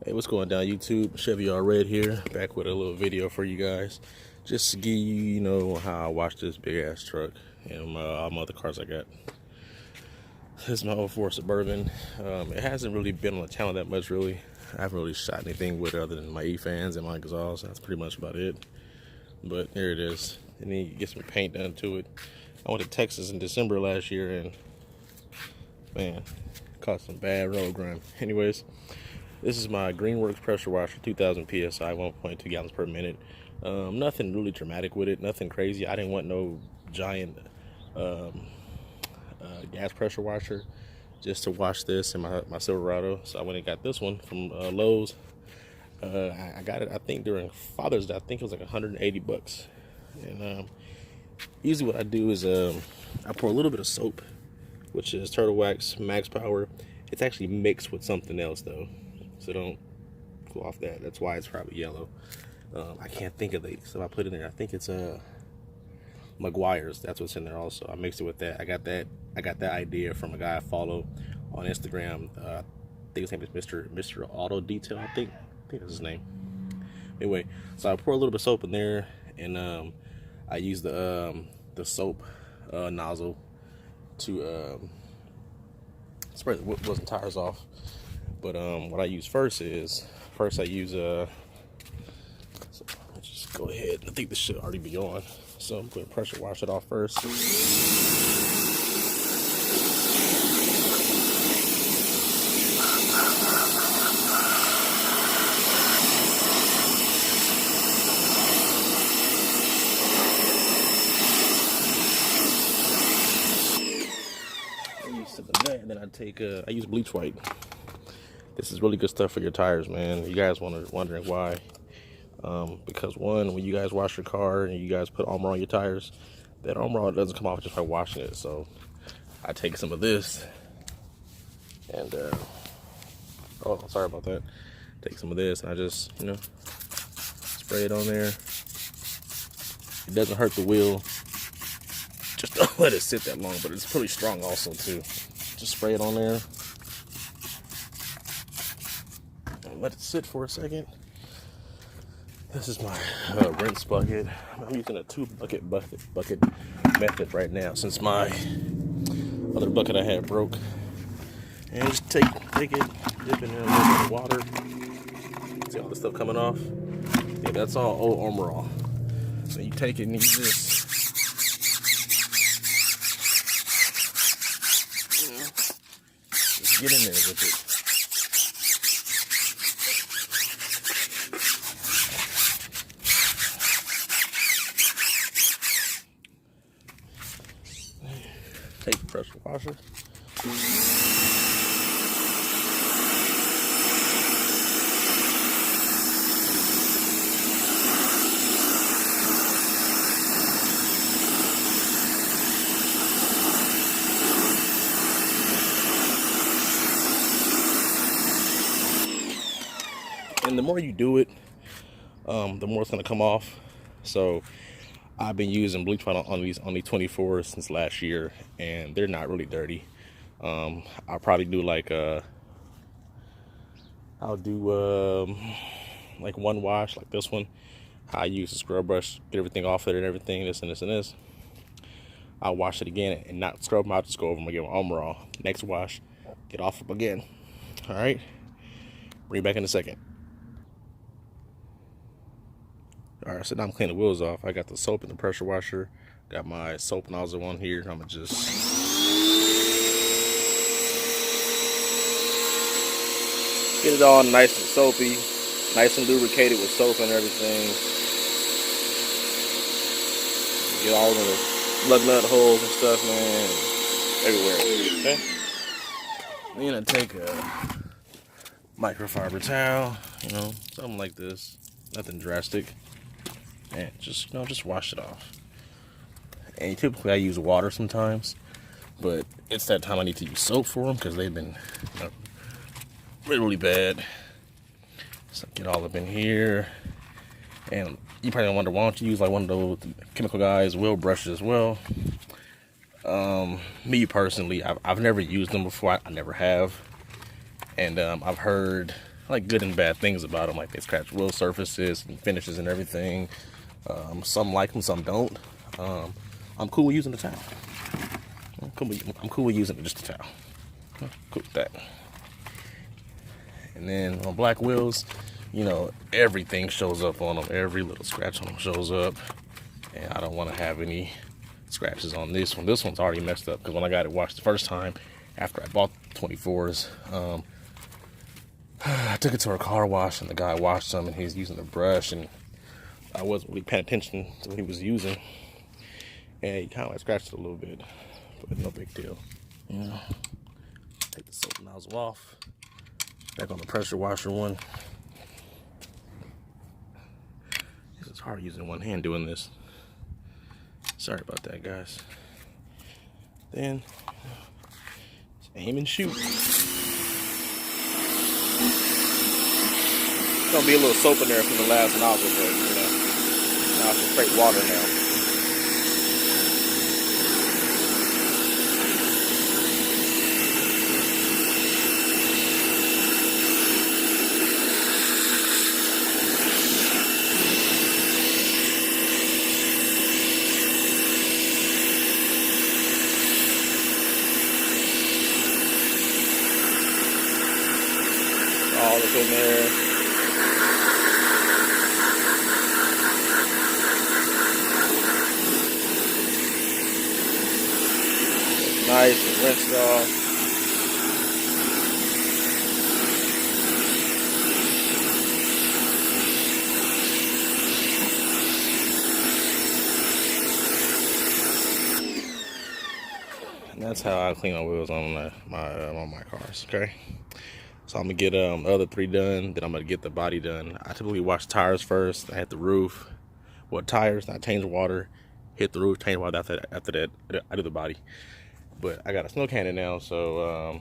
Hey, what's going down YouTube? Chevy All Red here, back with a little video for you guys. Just to give you, how I wash this big ass truck and all my other cars I got. This is my 04 Suburban. It hasn't really been on the channel that much, really. I haven't really shot anything with it other than my E-fans and my exhaust. That's pretty much about it. But there it is. And then you get some paint done to it. I went to Texas in December last year and, man, caught some bad road grime. Anyways, this is my Greenworks pressure washer, 2000 PSI, 1.2 gallons per minute. Nothing really dramatic with it, nothing crazy. I didn't want no giant gas pressure washer just to wash this in my Silverado. So I went and got this one from Lowe's. I got it, I think, during Father's Day. I think it was like 180 bucks. And usually what I do is I pour a little bit of soap, which is Turtle Wax Max Power. It's actually mixed with something else though, so don't go off that. That's why it's probably yellow. I can't think of the stuff I put in there. I think it's McGuire's. That's what's in there also. I mixed it with that. I got that idea from a guy I follow on Instagram. I think his name is Mr. Auto Detail. I think that's his name. Anyway, so I pour a little bit of soap in there, and I use the soap nozzle to spray the wheels and tires off. But what I use first I use so let's just go ahead. I think this should already be on, so I'm going to pressure wash it off first. And then I use bleach white. This is really good stuff for your tires, man. You guys wondering why? Because one, when you guys wash your car and you guys put Armor on your tires, that Armor doesn't come off just by washing it. So I take some of this and oh, sorry about that. Take some of this and I just spray it on there. It doesn't hurt the wheel. Just don't let it sit that long, but it's pretty strong also too. Just spray it on there and let it sit for a second. This is my rinse bucket. I'm using a 2-bucket method right now since my other bucket I had broke. And just take it, dip it in a little bit of water. See all the stuff coming off? Yeah, that's all old Armor All. So you take it and you just get in there with it. Take the pressure washer. And the more you do it, the more it's gonna come off. So I've been using bleach white on these 24s since last year, and they're not really dirty. I'll probably do like like one wash, like this one. I use a scrub brush, get everything off it and everything, this and this and this. I'll wash it again and not scrub them out, just go over them again with Armor All. Next wash, get off them again. All right, bring it back in a second. All right, so now I'm cleaning the wheels off. I got the soap in the pressure washer. Got my soap nozzle on here. I'm gonna just get it all nice and soapy, nice and lubricated with soap and everything. Get all of the lug nut holes and stuff, man, everywhere. Okay. Then I take a microfiber towel, something like this. Nothing drastic. And just just wash it off. And typically I use water sometimes, but it's that time I need to use soap for them because they've been really bad. So get all up in here, and you probably wonder, why don't you use like one of those chemical guys wheel brushes as well? Me personally, I've never used them before. I never have. And I've heard like good and bad things about them. Like they scratch wheel surfaces and finishes and everything. Some like them, some don't. I'm cool with using the towel. I'm cool with using just a towel. I'm cool with that. And then on black wheels, you know, everything shows up on them. Every little scratch on them shows up. And I don't want to have any scratches on this one. This one's already messed up because when I got it washed the first time, after I bought the 24s, I took it to a car wash and the guy washed them and he's using the brush and I wasn't really paying attention to what he was using. And he kind of like scratched it a little bit, but no big deal. You know, take the soap nozzle off. Back on the pressure washer one. It's hard using one hand doing this. Sorry about that, guys. Then, just aim and shoot. It's gonna be a little soap in there from the last nozzle, but you know, now it's straight water now. All up in there. Nice and rinsed off. And that's how I clean my wheels on my cars. Okay. So I'm gonna get the other 3 done, then I'm gonna get the body done. I typically wash tires first. I hit the roof. Well, tires, I change water, hit the roof, change water. After that, I do the body. But I got a snow cannon now, so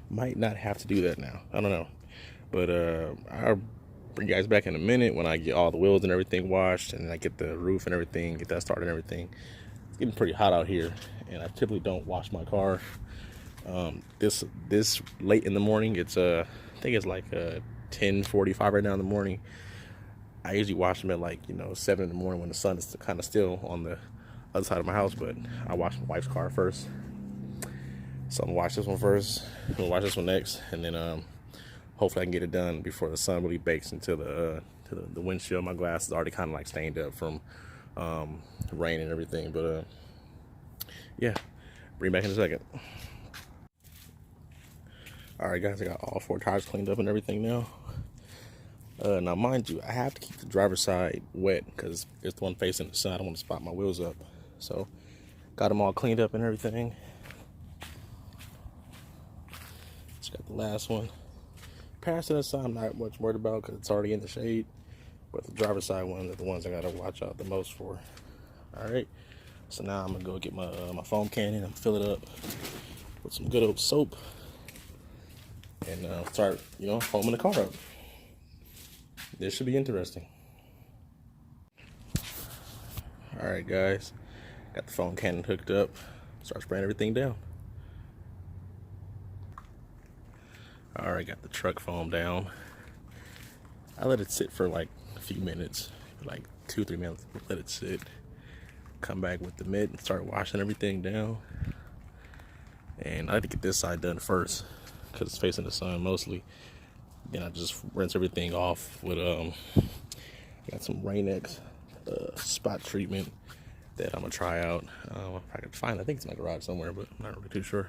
might not have to do that now. I don't know. But I'll bring you guys back in a minute when I get all the wheels and everything washed, and I get the roof and everything, get that started and everything. It's getting pretty hot out here, and I typically don't wash my car. This late in the morning, it's I think it's like 10:45 right now in the morning. I usually wash them at like 7 in the morning when the sun is kind of still on the other side of my house, but I wash my wife's car first. So I'm gonna wash this one first, I'm gonna wash this one next, and then hopefully I can get it done before the sun really bakes into the windshield. My glass is already kind of like stained up from rain and everything, but yeah, bring back in a second. Alright guys, I got all 4 tires cleaned up and everything now. Now mind you, I have to keep the driver's side wet because it's the one facing the sun. I don't want to spot my wheels up. So, got them all cleaned up and everything. Just got the last one. Passenger side I'm not much worried about because it's already in the shade. But the driver's side ones are the ones I got to watch out the most for. Alright, so now I'm going to go get my foam cannon and fill it up with some good old soap. And start, foaming the car up. This should be interesting. Alright guys, got the foam cannon hooked up. Start spraying everything down. Alright, got the truck foam down. I let it sit for like a few minutes, like 2-3 minutes. Let it sit. Come back with the mitt and start washing everything down. And I like to get this side done first because it's facing the sun mostly. Then I just rinse everything off with got some Rain-X spot treatment that I'm gonna try out. If I can find it, I think it's in my garage somewhere, but I'm not really too sure.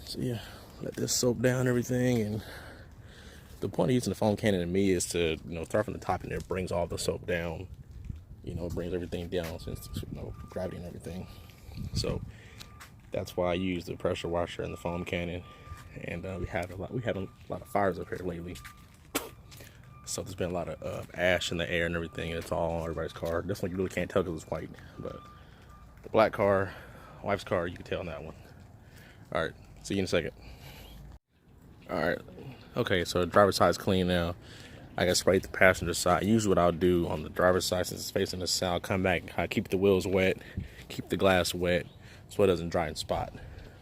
So yeah, let this soap down everything, and the point of using the foam cannon to me is to start from the top, and it brings all the soap down. It brings everything down since gravity and everything. So that's why I use the pressure washer and the foam cannon. And we had a lot of fires up here lately, so there's been a lot of ash in the air and everything, and it's all on everybody's car. This one you really can't tell because it's white, but the black car, wife's car, you can tell on that one. All right, see you in a second. All right, okay, so the driver's side is clean now. I got sprayed the passenger side. Usually what I'll do on the driver's side, since it's facing the sun, I'll come back, I keep the wheels wet, keep the glass wet so it doesn't dry and spot.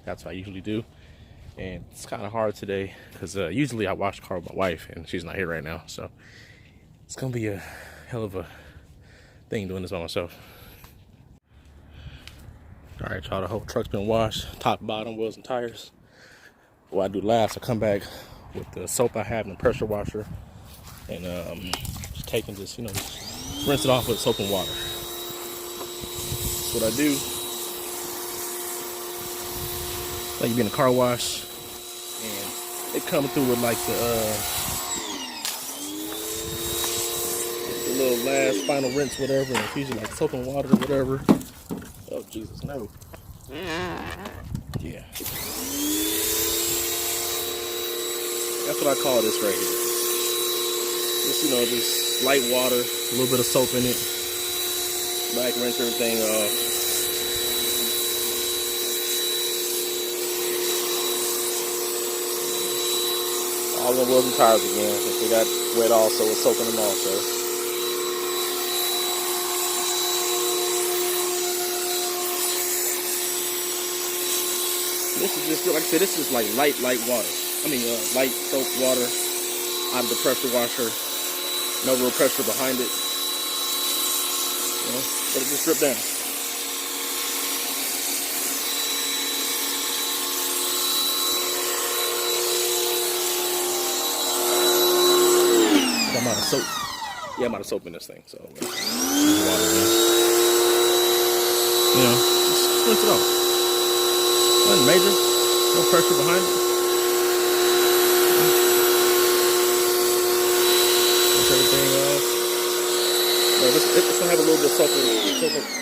That's what I usually do. And it's kind of hard today because usually I wash the car with my wife, and she's not here right now. So it's going to be a hell of a thing doing this by myself. All right, y'all, the whole truck's been washed, top, bottom, wheels, and tires. What I do last, I come back with the soap I have in the pressure washer and just taking this, just rinse it off with soap and water. That's what I do. Like you be in a car wash, and it comes through with like the little last final rinse, whatever, and it's usually like soap and water or whatever. Oh Jesus, no. Yeah. That's what I call this right here. Just, just light water, a little bit of soap in it. Back, rinse everything off. All the wheels and tires again, since they got wet also with soap in them also. This is just, like I said, this is like light water. Light soap water out of the pressure washer. No real pressure behind it. Let it just drip down. I'm out of soap. Yeah, I'm out of soap in this thing, so water in. Just rinse it off. Nothing major. No pressure behind it. Rinse everything off. No, it's gonna have a little bit of soap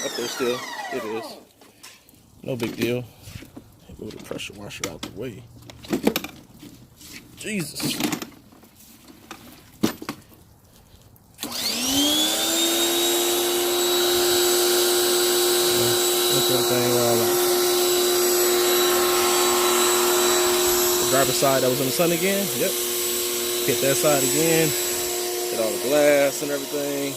up there still. It is. No big deal. Move the pressure washer out the way. Jesus. Everything all out. The driver's side that was in the sun again. Yep. Hit that side again. Hit all the glass and everything.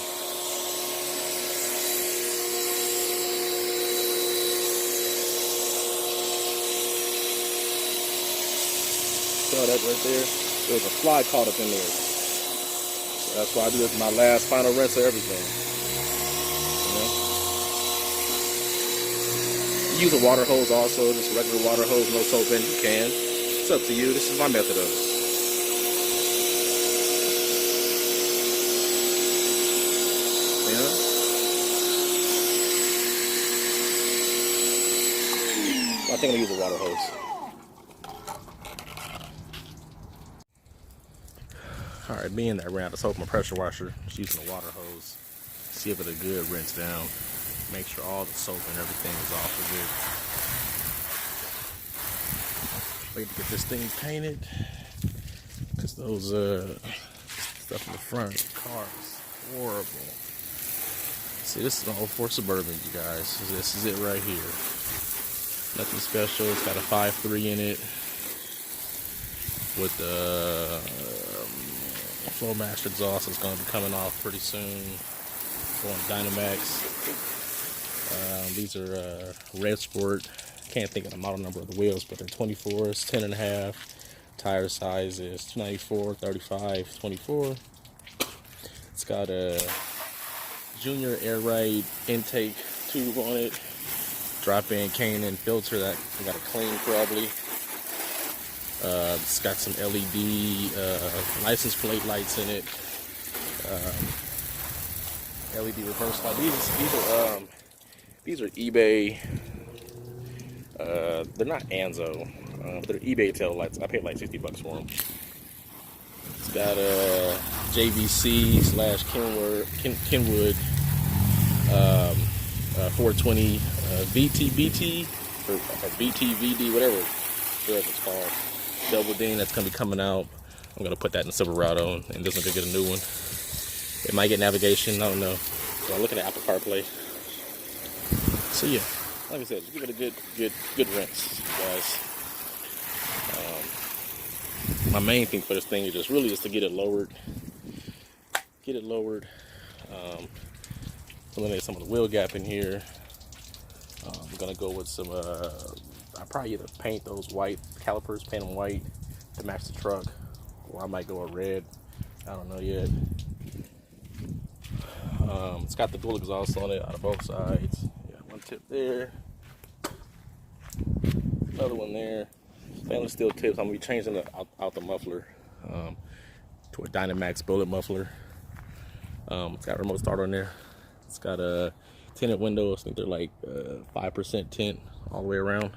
Saw that right there. There was a fly caught up in there. So that's why I do this my last final rinse of everything. Use a water hose also, just a regular water hose, no soap in, you can. It's up to you. This is my method of it. I think I'm gonna use a water hose. Alright, being that I ran out of soap in my pressure washer, just using a water hose, see if it's a good rinse down. Make sure all the soap and everything is off of it. Wait to get this thing painted, because those stuff in the front of the car is horrible. See, this is an 04 Suburban, you guys. This is it right here. Nothing special. It's got a 5.3 in it with the Flowmaster exhaust. It's going to be coming off pretty soon. Going Dynamax. These are Red Sport. Can't think of the model number of the wheels, but they're 24s, 10.5. Tire size is 294, 35, 24. It's got a Junior Air Ride intake tube on it. Drop-in K&N filter that I got to clean probably. It's got some LED license plate lights in it. LED reverse light. These are eBay. They're not Anzo. They're eBay tail lights. I paid like $60 for them. It's got a JVC / Kenwood 420 VTBT or BTVD, whatever it's called. Double ding that's gonna be coming out. I'm gonna put that in the Silverado, and this one's gonna get a new one. It might get navigation, I don't know. So I'm looking at Apple CarPlay. So yeah, like I said, just give it a good rinse, guys. My main thing for this thing is just really to get it lowered. Eliminate some of the wheel gap in here. I'm gonna go with some I probably either paint those white calipers, paint them white to match the truck, or I might go a red. I don't know yet. It's got the dual exhaust on it out of both sides. Yeah, one tip there, another one there. Stainless steel tips. I'm gonna be changing out the muffler to a Dynamax bullet muffler. It's got remote start on there. It's got tinted windows. I think they're like 5% tint all the way around.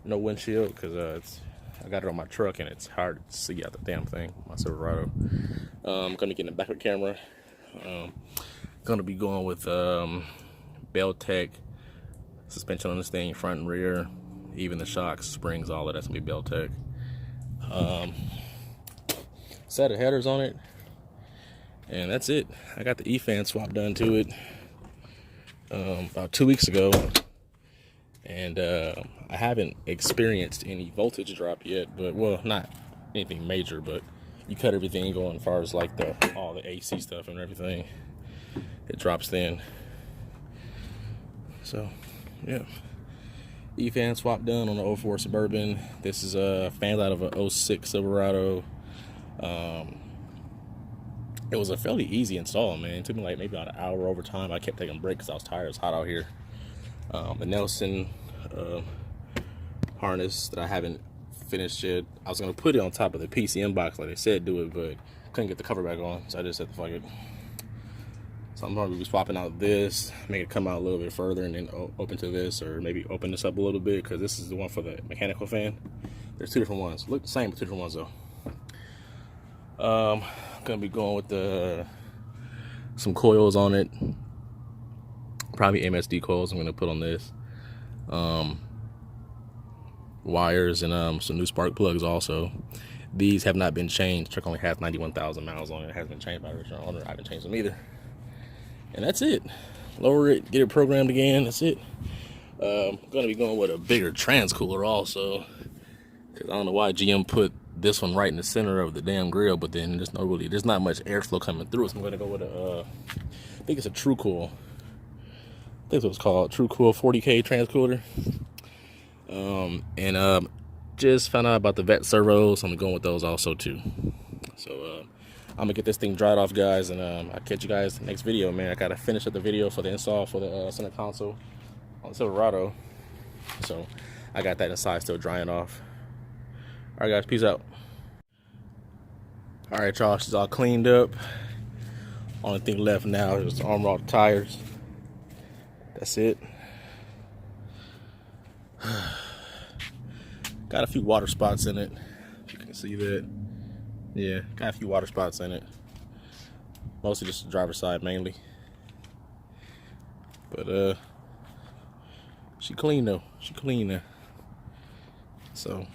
No windshield because I got it on my truck and it's hard to see out the damn thing. My Silverado. I'm gonna get in the backup camera. Gonna be going with Beltec suspension on this thing, front and rear, even the shocks, springs, all of that's gonna be Beltec. Set of headers on it, and that's it. I got the E-fan swap done to it about 2 weeks ago, and I haven't experienced any voltage drop yet, but well, not anything major, but you cut everything going as far as like all the AC stuff and everything, it drops then. So yeah, E-fan swap done on the 04 Suburban. This is fans out of a 06 Silverado. It was a fairly easy install, man. It took me like maybe about an hour over time. I kept taking breaks because I was tired. It was hot out here. The Nelson harness that I haven't finished yet. I was gonna put it on top of the PCM box like they said do it, but couldn't get the cover back on, so I just said fuck it. So I'm probably swapping out this, make it come out a little bit further, and then open to this, or maybe open this up a little bit because this is the one for the mechanical fan. There's two different ones. Look the same, but two different ones though. Gonna be going with some coils on it, probably MSD coils. I'm gonna put on this. Wires and some new spark plugs also. These have not been changed. Truck only has 91,000 miles on it. It hasn't been changed by the original owner. I haven't changed them either. And that's it. Lower it, get it programmed again. That's it. I'm gonna be going with a bigger trans cooler also, because I don't know why GM put this one right in the center of the damn grill, but then there's not much airflow coming through. So I'm gonna go with I think it's a True Cool. I think that's what it's called, True Cool 40K trans cooler. Just found out about the vet servos. I'm going with those also too. So I'm gonna get this thing dried off, guys, and I'll catch you guys next video, man. I gotta finish up the video for the install for the center console on the Silverado. So I got that inside still drying off. All right, guys, peace out. All right, y'all, she's all cleaned up. Only thing left now is just to armor all the tires. That's it. Got a few water spots in it. You can see that. Yeah, got a few water spots in it. Mostly just the driver's side mainly. But she clean though. She clean now. So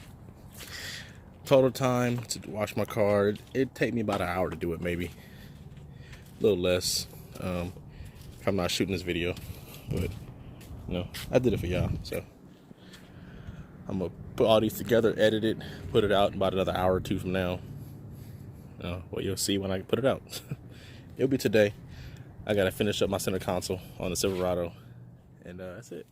total time to wash my car, it'd take me about an hour to do it, maybe. A little less. If I'm not shooting this video. But no, I did it for y'all. So I'm gonna put all these together, edit it, put it out in about another hour or two from now. What you'll see when I put it out. It'll be today. I gotta finish up my center console on the Silverado, and that's it.